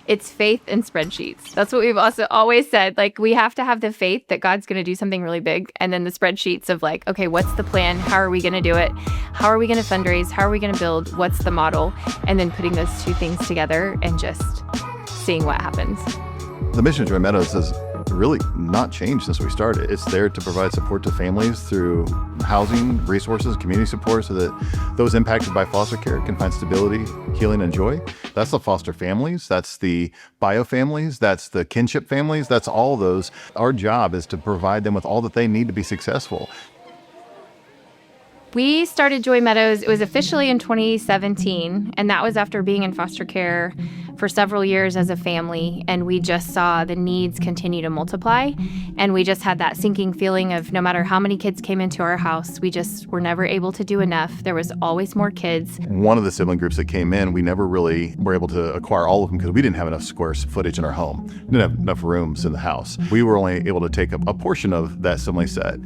It's faith and spreadsheets. That's what we've also always said. Like, we have to have the faith that God's going to do something really big. And then the spreadsheets of like, okay, what's the plan? How are we going to do it? How are we going to fundraise? How are we going to build? What's the model? And then putting those two things together and just seeing what happens. The mission of Joy Meadows has really not changed since we started. It's there to provide support to families through housing, resources, community support, so that those impacted by foster care can find stability, healing, and joy. That's the foster families. That's the bio families. That's the kinship families. That's all those. Our job is to provide them with all that they need to be successful. We started Joy Meadows, it was officially in 2017, and that was after being in foster care for several years as a family, and we just saw the needs continue to multiply, and we just had that sinking feeling of no matter how many kids came into our house, we just were never able to do enough. There was always more kids. One of the sibling groups that came in, we never really were able to acquire all of them because we didn't have enough square footage in our home. We didn't have enough rooms in the house. We were only able to take up a portion of that sibling set.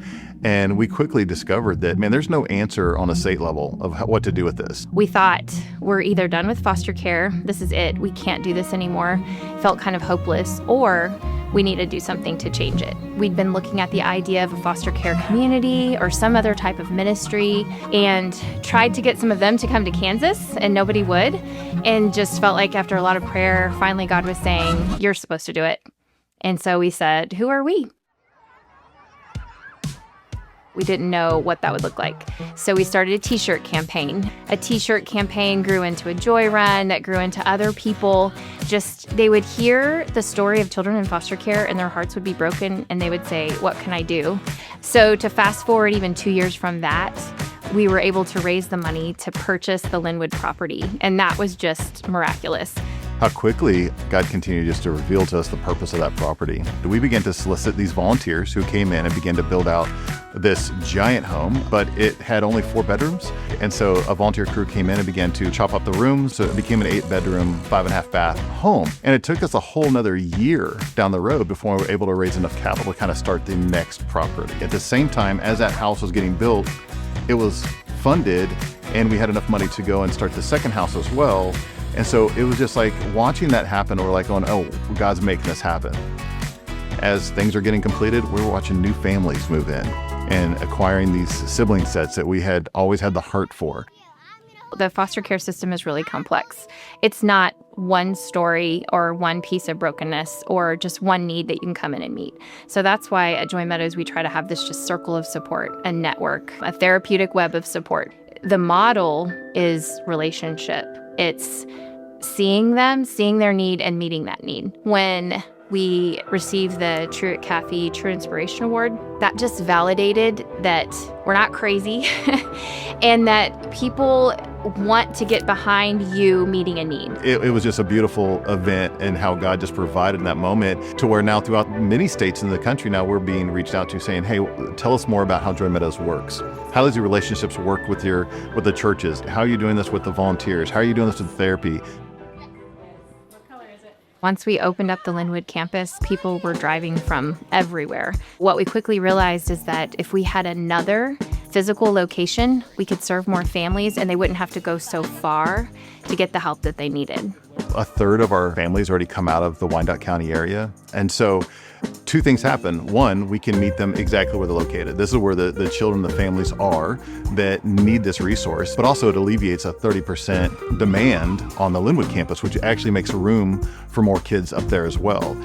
And we quickly discovered that, man, there's no answer on a state level of what to do with this. We thought, we're either done with foster care, this is it, we can't do this anymore, felt kind of hopeless, or we need to do something to change it. We'd been looking at the idea of a foster care community or some other type of ministry and tried to get some of them to come to Kansas, and nobody would, and just felt like after a lot of prayer, finally God was saying, you're supposed to do it. And so we said, who are we? We didn't know what that would look like. So we started a t-shirt campaign. A t-shirt campaign grew into a joy run that grew into other people. Just, they would hear the story of children in foster care and their hearts would be broken and they would say, what can I do? So to fast forward even 2 years from that, we were able to raise the money to purchase the Linwood property. And that was just miraculous. How quickly God continued just to reveal to us the purpose of that property. We began to solicit these volunteers who came in and began to build out this giant home, but it had only 4 bedrooms. And so a volunteer crew came in and began to chop up the rooms. So it became an 8-bedroom, 5.5 bath home. And it took us a whole nother year down the road before we were able to raise enough capital to kind of start the next property. At the same time, as that house was getting built, it was funded and we had enough money to go and start the second house as well. And so it was just like watching that happen, we're like going, oh, God's making this happen. As things are getting completed, we're watching new families move in and acquiring these sibling sets that we had always had the heart for. The foster care system is really complex. It's not one story or one piece of brokenness or just one need that you can come in and meet. So that's why at Joy Meadows, we try to have this just circle of support, a network, a therapeutic web of support. The model is relationship. It's seeing them, seeing their need, and meeting that need. When we received the Truett Caffey True Inspiration Award, that just validated that we're not crazy and that people want to get behind you meeting a need. It was just a beautiful event and how God just provided in that moment to where now throughout many states in the country now we're being reached out to saying, hey, tell us more about how Joy Meadows works. How does your relationships work with the churches? How are you doing this with the volunteers? How are you doing this with therapy? Once we opened up the Linwood campus, people were driving from everywhere. What we quickly realized is that if we had another physical location, we could serve more families and they wouldn't have to go so far to get the help that they needed. A third of our families already come out of the Wyandotte County area. And so 2 things happen. One, we can meet them exactly where they're located. This is where the children, the families are that need this resource, but also it alleviates a 30% demand on the Linwood campus, which actually makes room for more kids up there as well.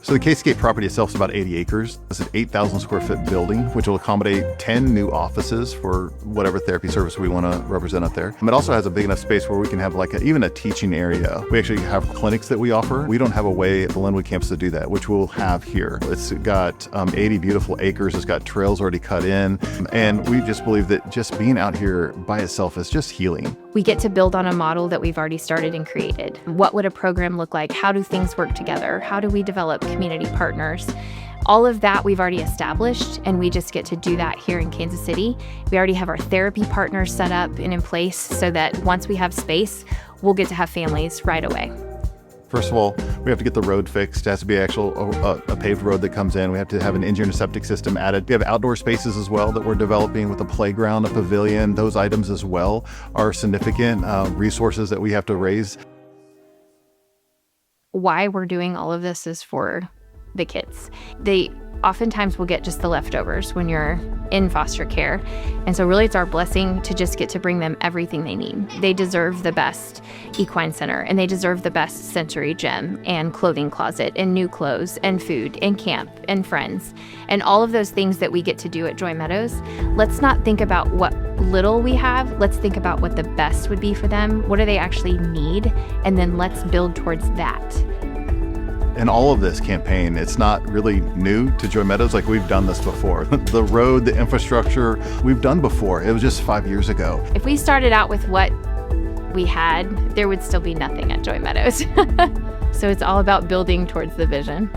So the K-Scape property itself is about 80 acres. It's an 8,000 square foot building, which will accommodate 10 new offices for whatever therapy service we want to represent up there. It also has a big enough space where we can have like even a teaching area. We actually have clinics that we offer. We don't have a way at the Linwood campus to do that, which we'll have here. It's got 80 beautiful acres. It's got trails already cut in. And we just believe that just being out here by itself is just healing. We get to build on a model that we've already started and created. What would a program look like? How do things work together? How do we develop community partners? All of that we've already established, and we just get to do that here in Kansas City. We already have our therapy partners set up and in place so that once we have space, we'll get to have families right away. First of all, we have to get the road fixed. It has to be a paved road that comes in. We have to have an engineered septic system added. We have outdoor spaces as well that we're developing with a playground, a pavilion. Those items as well are significant resources that we have to raise. why we're doing all of this is for the kids. They oftentimes will get just the leftovers when you're in foster care. And so really it's our blessing to just get to bring them everything they need. They deserve the best equine center, and they deserve the best sensory gym and clothing closet and new clothes and food and camp and friends and all of those things that we get to do at Joy Meadows. Let's not think about what little we have. Let's think about what the best would be for them. What do they actually need? And then let's build towards that. And all of this campaign, it's not really new to Joy Meadows. Like, we've done this before. The road, the infrastructure, we've done before. It was just 5 years ago. If we started out with what we had, there would still be nothing at Joy Meadows. So it's all about building towards the vision.